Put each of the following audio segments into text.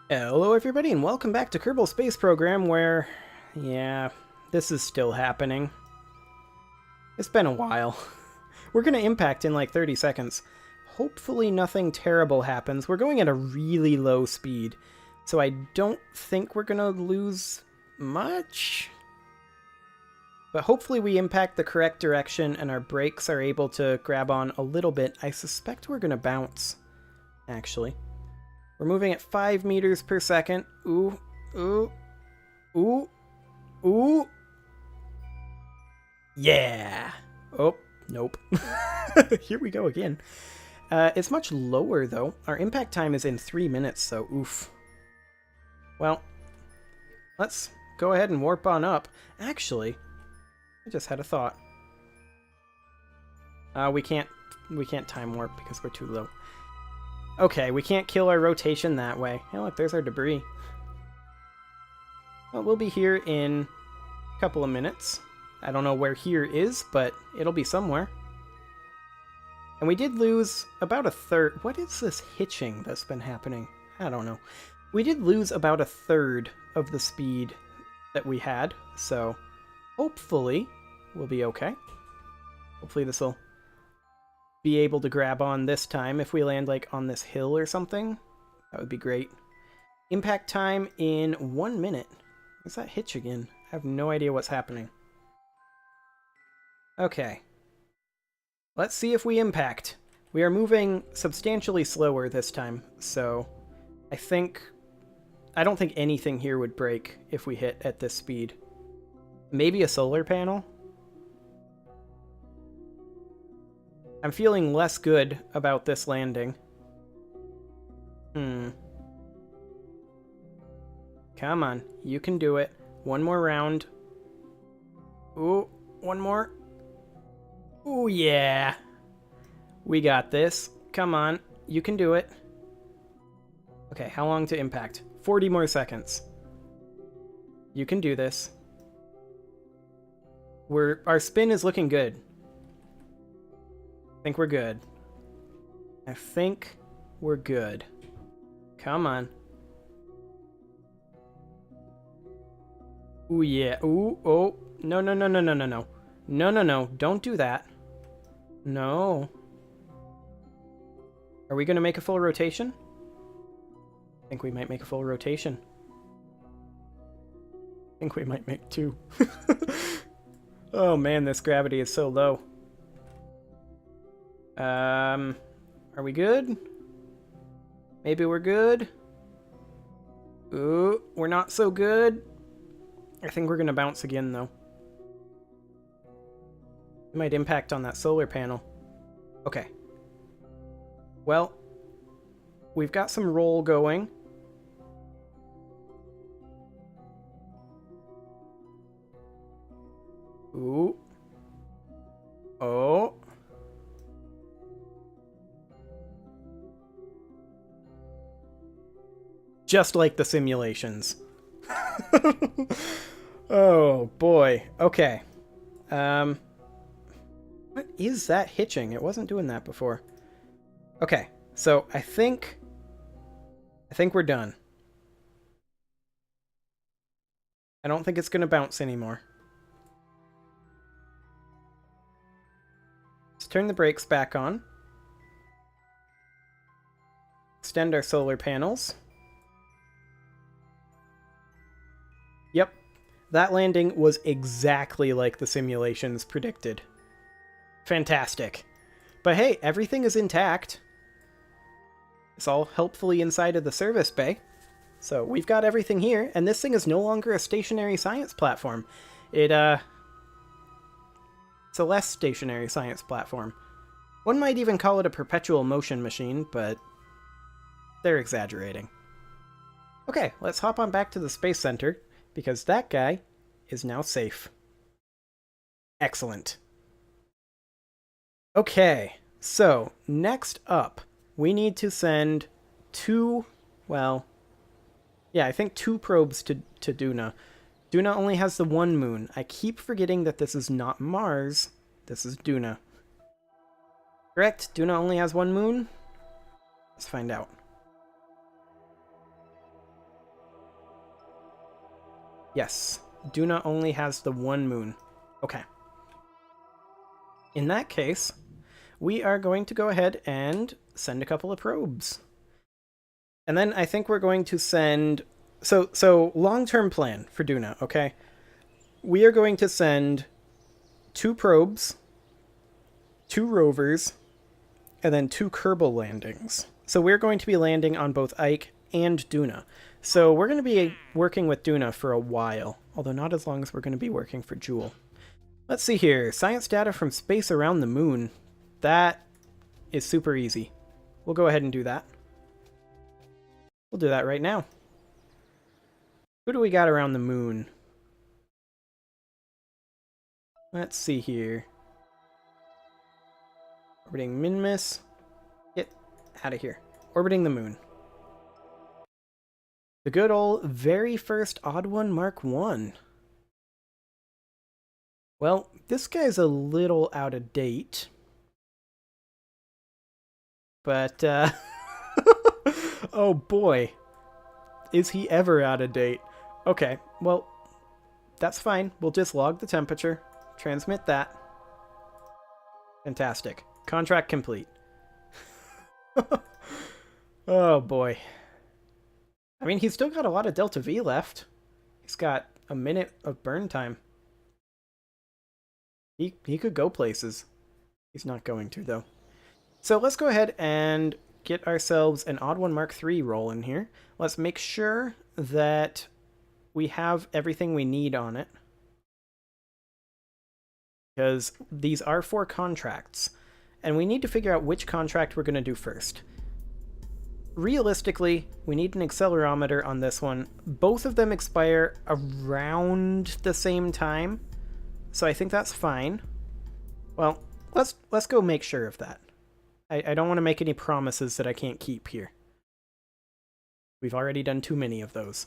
Hello everybody and welcome back to Kerbal Space Program where, yeah, this is still happening. It's been a while. We're gonna impact in like 30 seconds. Hopefully nothing terrible happens. We're going at a really low speed, so I don't think we're gonna lose much. But hopefully we impact the correct direction and our brakes are able to grab on a little bit. I suspect we're gonna bounce, actually. We're moving at 5 meters per second. Ooh, ooh, ooh, ooh. Yeah. Oh, nope. Here we go again. It's much lower, though. Our impact time is in 3 minutes, so oof. Well, let's go ahead and warp on up. Actually, I just had a thought. We can't time warp because we're too low. Okay, we can't kill our rotation that way. Hey, look, there's our debris. Well, we'll be here in a couple of minutes. I don't know where here is, but it'll be somewhere. And we did lose about a third. What is this hitching that's been happening? I don't know. We did lose about a third of the speed that we had, so hopefully we'll be okay. Hopefully this will be able to grab on this time. If we land like on this hill or something, that would be great. Impact time in 1 minute. What's that hitch again? I have no idea what's happening. Okay. Let's see if we impact. We are moving substantially slower this time, so I don't think anything here would break if we hit at this speed. Maybe a solar panel? I'm feeling less good about this landing. Come on, you can do it. One more round. Ooh, one more. Ooh, yeah. We got this. Come on, you can do it. Okay, how long to impact? 40 more seconds. You can do this. Our spin is looking good. I think we're good. I think we're good. Come on. Ooh, yeah. Ooh, oh. No, no, no, no, no, no, no. No, no, no. Don't do that. No. Are we going to make a full rotation? I think we might make a full rotation. I think we might make two. Oh man, this gravity is so low. Are we good? Maybe we're good? Ooh, we're not so good. I think we're gonna bounce again, though. It might impact on that solar panel. Okay. Well, we've got some roll going. Ooh. Oh. Just like the simulations. Oh, boy. Okay. What is that hitching? It wasn't doing that before. Okay, so I think we're done. I don't think it's going to bounce anymore. Let's turn the brakes back on. Extend our solar panels. Yep, that landing was exactly like the simulations predicted. Fantastic. But hey, everything is intact. It's all helpfully inside of the service bay. So we've got everything here, and this thing is no longer a stationary science platform. It's a less stationary science platform. One might even call it a perpetual motion machine, but they're exaggerating. Okay, let's hop on back to the Space Center, because that guy is now safe. Excellent. Okay, so next up, we need to send two probes to Duna. Duna only has the one moon. I keep forgetting that this is not Mars. This is Duna. Correct? Duna only has one moon? Let's find out. Yes. Duna only has the one moon. Okay. In that case, we are going to go ahead and send a couple of probes. And then I think we're going to send... So long-term plan for Duna, okay? We are going to send 2 probes, 2 rovers, and then 2 Kerbal landings. So we're going to be landing on both Ike and Duna. So we're going to be working with Duna for a while, although not as long as we're going to be working for Jewel. Let's see here. Science data from space around the moon. That is super easy. We'll go ahead and do that. We'll do that right now. Who do we got around the moon? Let's see here. Orbiting Minmus. Get out of here. Orbiting the moon. The good old very first Odd One Mark 1. Well, this guy's a little out of date. But, oh boy. Is he ever out of date? Okay, well, that's fine. We'll just log the temperature. Transmit that. Fantastic. Contract complete. Oh boy. I mean, he's still got a lot of Delta V left. He's got a minute of burn time. He could go places. He's not going to, though. So let's go ahead and get ourselves an Odd One Mark III roll in here. Let's make sure that we have everything we need on it. Because these are 4 contracts. And we need to figure out which contract we're going to do first. Realistically, we need an accelerometer on this one. Both of them expire around the same time. So I think that's fine. Well, let's go make sure of that. I don't want to make any promises that I can't keep here. We've already done too many of those.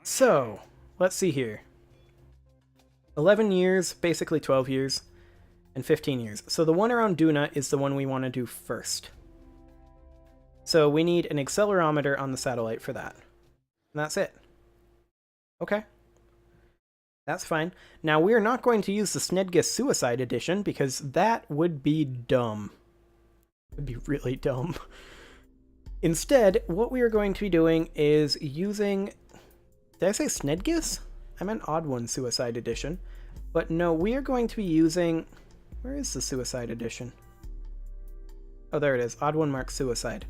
So, let's see here. 11 years, basically 12 years, and 15 years. So the one around Duna is the one we want to do first. So we need an accelerometer on the satellite for that. And that's it. Okay. That's fine. Now, we are not going to use the Snedgus Suicide Edition because that would be dumb. It would be really dumb. Instead, what we are going to be doing is using... Did I say Snedgus? I meant Odd One Suicide Edition. But no, we are going to be using... Where is the Suicide Edition? Oh, there it is. Odd One Mark Suicide.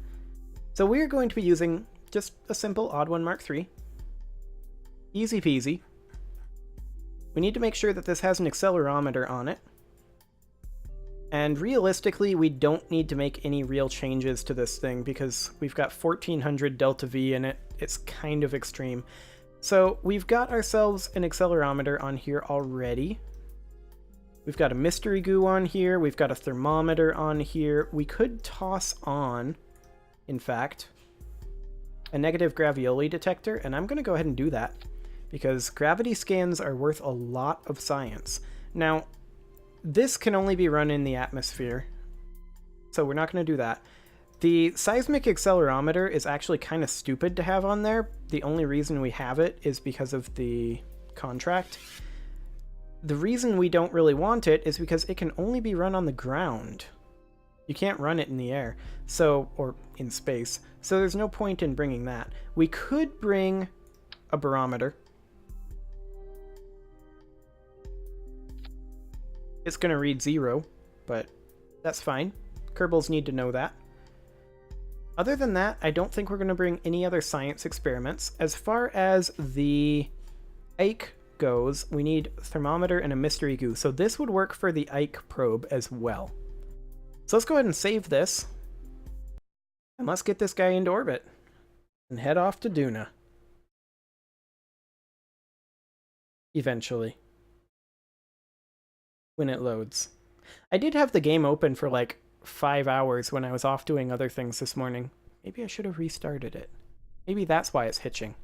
So we are going to be using just a simple Odd One Mark III. Easy peasy. We need to make sure that this has an accelerometer on it. And realistically, we don't need to make any real changes to this thing because we've got 1400 Delta V in it. It's kind of extreme. So we've got ourselves an accelerometer on here already. We've got a mystery goo on here. We've got a thermometer on here. We could toss on, in fact, a negative gravioli detector, and I'm going to go ahead and do that because gravity scans are worth a lot of science. Now, this can only be run in the atmosphere, so we're not going to do that. The seismic accelerometer is actually kind of stupid to have on there. The only reason we have it is because of the contract. The reason we don't really want it is because it can only be run on the ground. You can't run it in the air, or in space, so there's no point in bringing that. We could bring a barometer. It's going to read 0, but that's fine. Kerbals need to know that. Other than that, I don't think we're going to bring any other science experiments. As far as the Ike goes, we need a thermometer and a mystery goo. So this would work for the Ike probe as well. So let's go ahead and save this. And let's get this guy into orbit. And head off to Duna. Eventually. When it loads. I did have the game open for like 5 hours when I was off doing other things this morning. Maybe I should have restarted it. Maybe that's why it's hitching.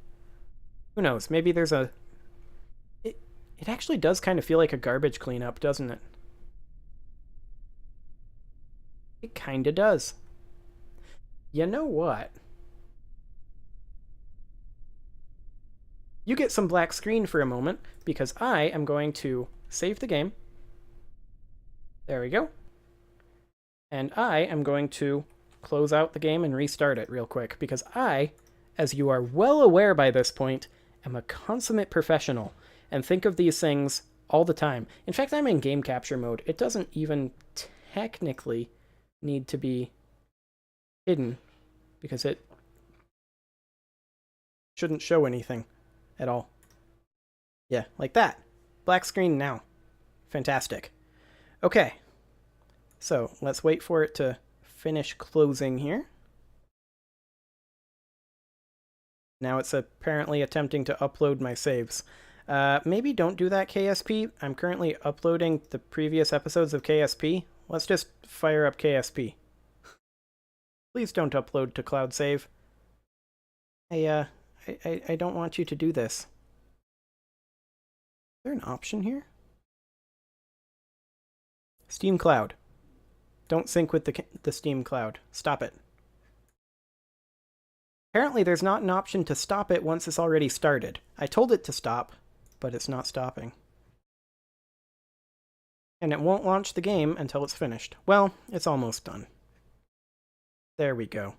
Who knows? Maybe there's a... It actually does kind of feel like a garbage cleanup, doesn't it? It kind of does. You know what? You get some black screen for a moment because I am going to save the game. There we go. And I am going to close out the game and restart it real quick because I, as you are well aware by this point, am a consummate professional and think of these things all the time. In fact, I'm in game capture mode. It doesn't even technically need to be hidden because it shouldn't show anything at all. Yeah, like that. Black screen now. Fantastic. Okay. So let's wait for it to finish closing here. Now it's apparently attempting to upload my saves. Maybe don't do that, KSP. I'm currently uploading the previous episodes of KSP. Let's just fire up KSP. Please don't upload to Cloud Save. I don't want you to do this. Is there an option here? Steam Cloud. Don't sync with the Steam Cloud. Stop it. Apparently there's not an option to stop it once it's already started. I told it to stop, but it's not stopping. And it won't launch the game until it's finished. Well, it's almost done. There we go.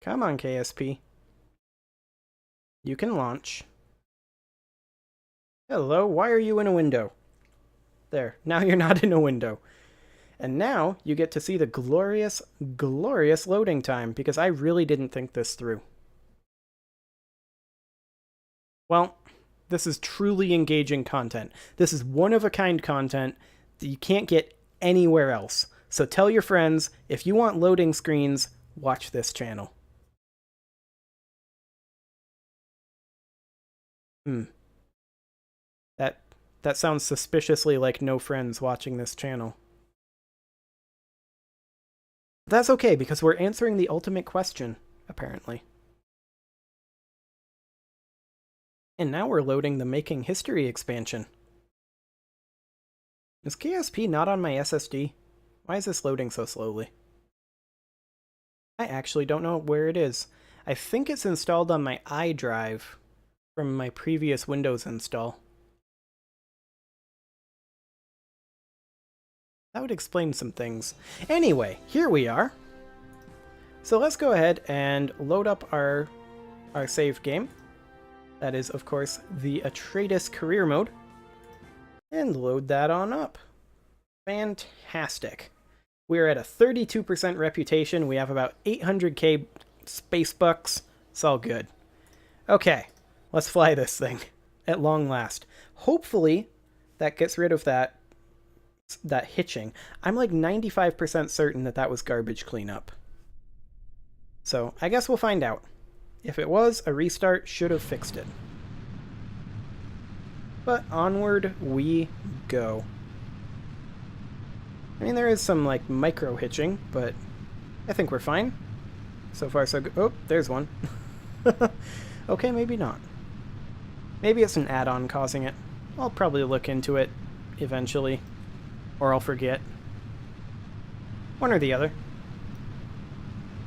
Come on, KSP. You can launch. Hello, why are you in a window? There, now you're not in a window. And now you get to see the glorious, glorious loading time, because I really didn't think this through. Well, this is truly engaging content. This is one-of-a-kind content that you can't get anywhere else. So tell your friends, if you want loading screens, watch this channel. That sounds suspiciously like no friends watching this channel. That's okay, because we're answering the ultimate question, apparently. And now we're loading the Making History expansion. Is KSP not on my SSD? Why is this loading so slowly? I actually don't know where it is. I think it's installed on my iDrive from my previous Windows install. That would explain some things. Anyway, here we are. So let's go ahead and load up our save game. That is, of course, the Atraitus career mode. And load that on up. Fantastic. We're at a 32% reputation. We have about 800k space bucks. It's all good. Okay, let's fly this thing at long last. Hopefully that gets rid of that hitching. I'm like 95% certain that was garbage cleanup. So I guess we'll find out. If it was, a restart should have fixed it. But onward we go. I mean, there is some like micro hitching, but I think we're fine. So far so good. Oh, there's one. Okay, maybe not. Maybe it's an add-on causing it. I'll probably look into it eventually. Or I'll forget. One or the other.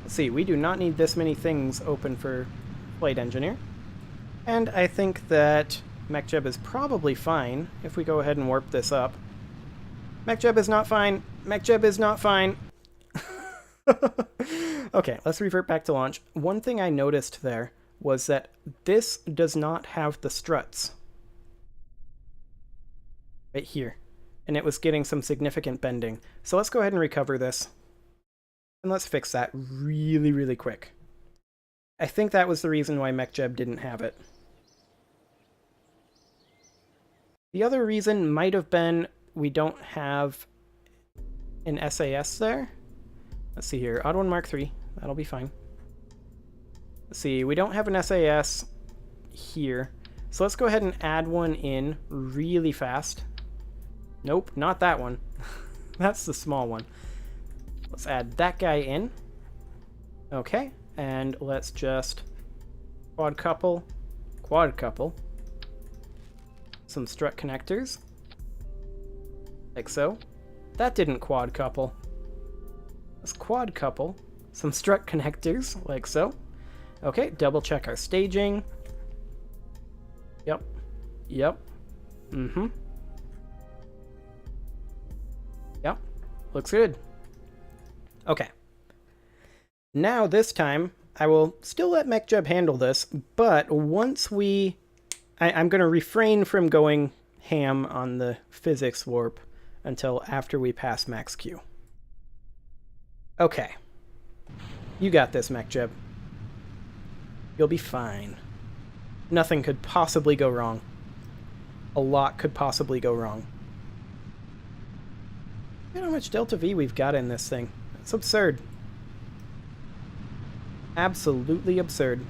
Let's see, we do not need this many things open for Flight Engineer. And I think that MechJeb is probably fine if we go ahead and warp this up. MechJeb is not fine. MechJeb is not fine. Okay, let's revert back to launch. One thing I noticed there was that this does not have the struts. Right here. And it was getting some significant bending. So let's go ahead and recover this. And let's fix that really, really quick. I think that was the reason why MechJeb didn't have it. The other reason might have been we don't have an SAS there. Let's see here. Odd 1 Mark III. That'll be fine. Let's see. We don't have an SAS here. So let's go ahead and add one in really fast. Nope, not that one. That's the small one. Let's add that guy in. Okay, and let's just quad couple some strut connectors. Like so. That didn't quad couple. Let's quad couple some strut connectors, like so. Okay, double check our staging. Yep. Yep. Mm-hmm. Yep. Looks good. Okay. Now this time, I will still let MechJeb handle this, but once we... I'm going to refrain from going ham on the physics warp until after we pass max Q. Okay. You got this, MechJeb. You'll be fine. Nothing could possibly go wrong. A lot could possibly go wrong. Look at how much Delta V we've got in this thing. It's absurd. Absolutely absurd.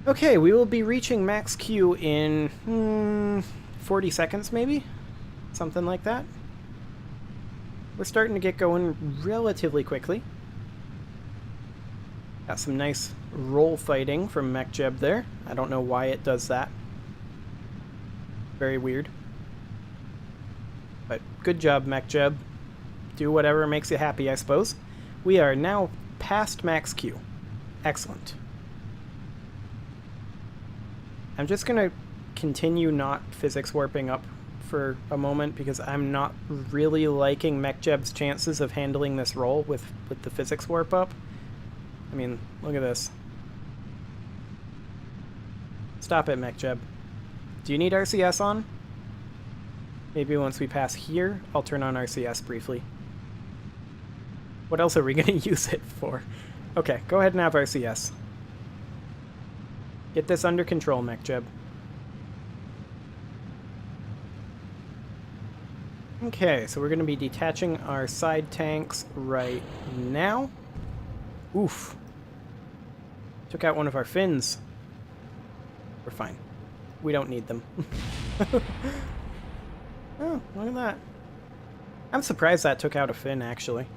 Okay, we will be reaching max Q in 40 seconds maybe? Something like that. We're starting to get going relatively quickly. Got some nice roll fighting from MechJeb there. I don't know why it does that. Very weird. But good job, MechJeb. Do whatever makes you happy, I suppose. We are now past max Q. Excellent. I'm just going to continue not physics warping up for a moment because I'm not really liking MechJeb's chances of handling this roll with the physics warp up. I mean, look at this. Stop it, MechJeb. Do you need RCS on? Maybe once we pass here, I'll turn on RCS briefly. What else are we going to use it for? Okay, go ahead and have RCS. Get this under control, MechJeb. Okay, so we're going to be detaching our side tanks right now. Oof. Took out one of our fins. We're fine. We don't need them. Oh, look at that. I'm surprised that took out a fin, actually.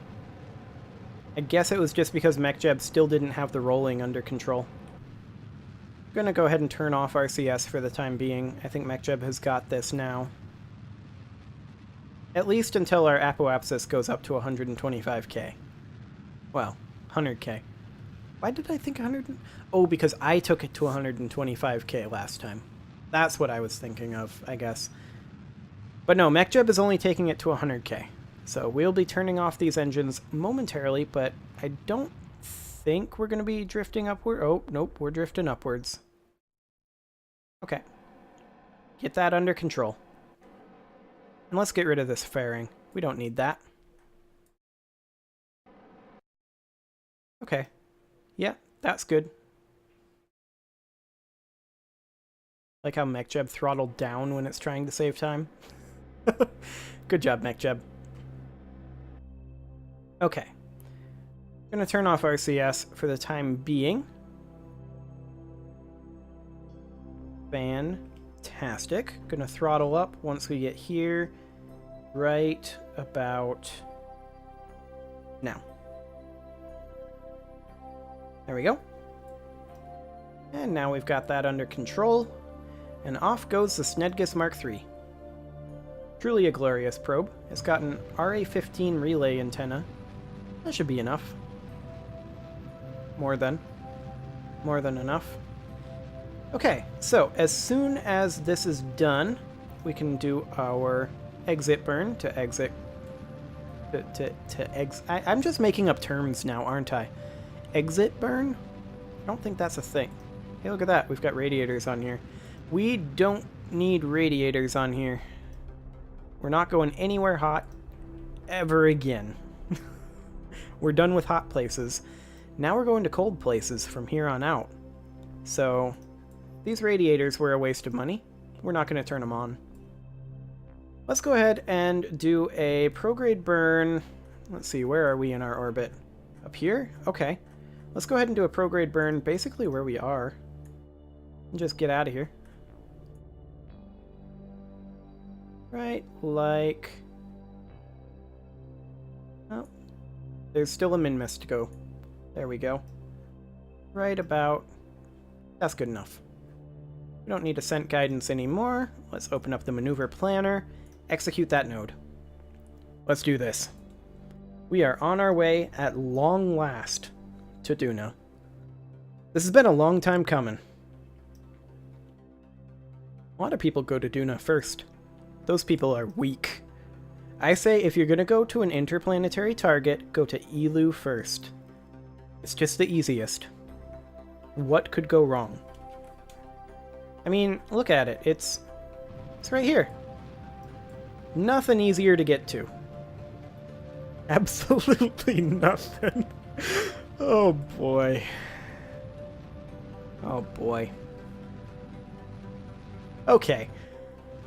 I guess it was just because MechJeb still didn't have the rolling under control. I'm gonna go ahead and turn off RCS for the time being. I think MechJeb has got this now. At least until our apoapsis goes up to 125k. Well, 100k. Why did I think 100? Oh, because I took it to 125k last time. That's what I was thinking of, I guess. But no, MechJeb is only taking it to 100k. So we'll be turning off these engines momentarily, but I don't think we're going to be drifting upward. Oh, nope, we're drifting upwards. Okay. Get that under control. And let's get rid of this fairing. We don't need that. Okay. Yeah, that's good. Like how MechJeb throttled down when it's trying to save time. Good job, MechJeb. Okay. I'm going to turn off RCS for the time being. Fantastic. Going to throttle up once we get here. Right about now. There we go. And now we've got that under control. And off goes the Snedgus Mark III. Truly a glorious probe. It's got an RA-15 relay antenna. That should be enough. More than enough. Okay, so as soon as this is done, we can do our exit burn to exit. I'm just making up terms now, aren't I? Exit burn? I don't think that's a thing. Hey, look at that. We've got radiators on here. We don't need radiators on here. We're not going anywhere hot ever again. We're done with hot places. Now we're going to cold places from here on out. So these radiators were a waste of money. We're not going to turn them on. Let's go ahead and do a prograde burn. Let's see, where are we in our orbit? Up here? Okay. Let's go ahead and do a prograde burn basically where we are. And just get out of here. Right, like... Oh, there's still a min-miss to go. There we go. Right about... That's good enough. We don't need ascent guidance anymore. Let's open up the maneuver planner. Execute that node. Let's do this. We are on our way at long last to Duna. This has been a long time coming. A lot of people go to Duna first. Those people are weak. I say if you're going to go to an interplanetary target, go to Elu first. It's just the easiest. What could go wrong? I mean, look at it. It's right here. Nothing easier to get to. Absolutely nothing. Oh boy. Oh boy. Okay.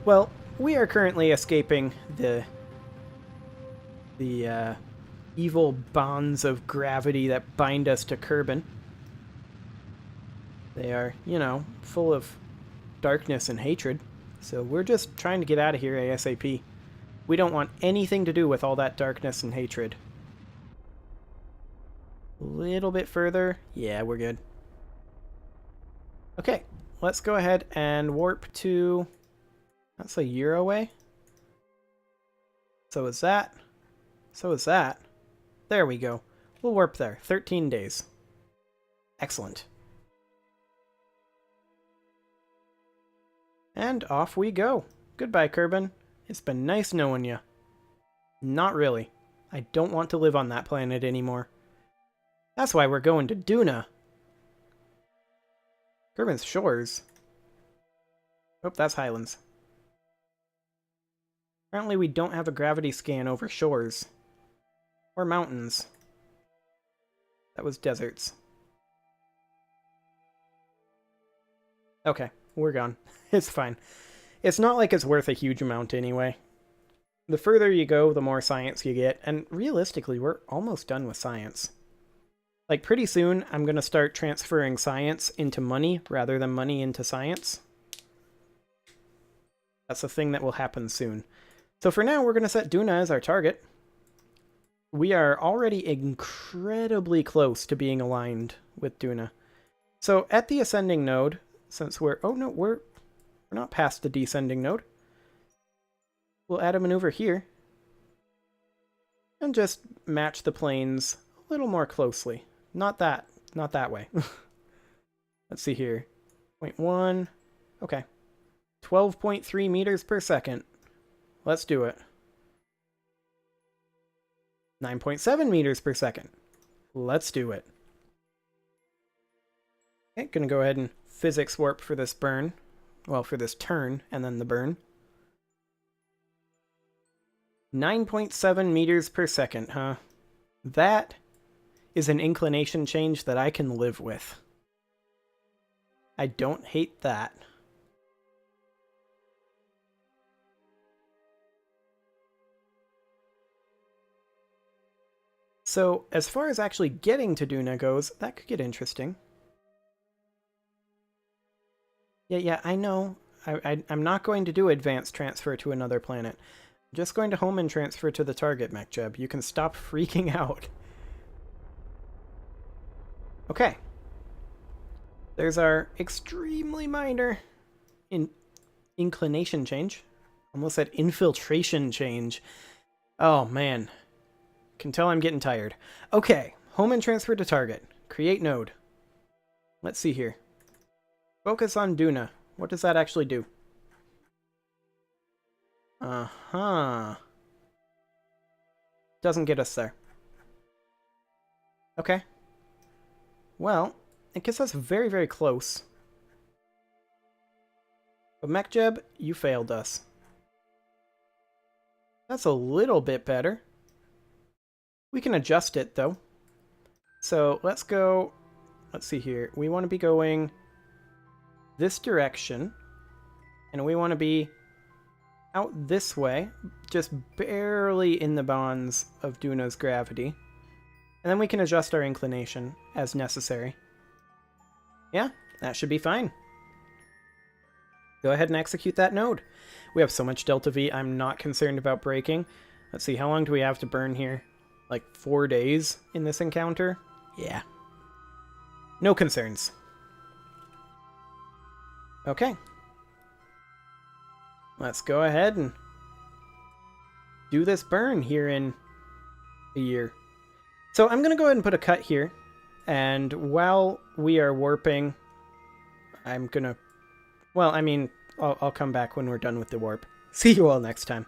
Well, we are currently escaping the evil bonds of gravity that bind us to Kerbin. They are, you know, full of darkness and hatred. So we're just trying to get out of here ASAP. We don't want anything to do with all that darkness and hatred. A little bit further. Yeah, we're good. Okay, let's go ahead and warp to... That's a year away. So is that. So is that. There we go. We'll warp there. 13 days. Excellent. And off we go. Goodbye, Kerbin. It's been nice knowing you. Not really. I don't want to live on that planet anymore. That's why we're going to Duna. Kerbin's shores. Oh, that's Highlands. Apparently we don't have a gravity scan over shores. Or mountains. That was deserts. Okay, we're gone. It's fine. It's not like it's worth a huge amount anyway. The further you go, the more science you get, and realistically, we're almost done with science. Like, pretty soon, I'm going to start transferring science into money rather than money into science. That's a thing that will happen soon. So for now, we're going to set Duna as our target. We are already incredibly close to being aligned with Duna. So at the ascending node, since we're... Oh no, we're not past the descending node. We'll add a maneuver here. And just match the planes a little more closely. Not that way. Let's see here. 0.1. Okay. 12.3 meters per second. Let's do it. 9.7 meters per second. Let's do it. Okay, gonna go ahead and physics warp for this burn. Well, for this turn, and then the burn. 9.7 meters per second, huh? That is an inclination change that I can live with. I don't hate that. So, as far as actually getting to Duna goes, that could get interesting. Yeah, I know. I'm not going to do advanced transfer to another planet. I'm just going to home and transfer to the target, MechJeb. You can stop freaking out. Okay. There's our extremely minor inclination change. Almost said infiltration change. Oh, man. Can tell I'm getting tired. Okay, home and transfer to target. Create node. Let's see here. Focus on Duna. What does that actually do? Uh-huh. Doesn't get us there. Okay. Well, it gets us very, very close. But MechJeb, you failed us. That's a little bit better. We can adjust it, though. So, let's go... Let's see here. We want to be going this direction. And we want to be out this way. Just barely in the bonds of Duna's gravity. And then we can adjust our inclination as necessary. Yeah, that should be fine. Go ahead and execute that node. We have so much Delta V, I'm not concerned about braking. Let's see, how long do we have to burn here? Like 4 days in this encounter? Yeah. No concerns. Okay. Let's go ahead and do this burn here in a year. So I'm going to go ahead and put a cut here. And while we are warping, I'm going to... Well, I mean, I'll come back when we're done with the warp. See you all next time.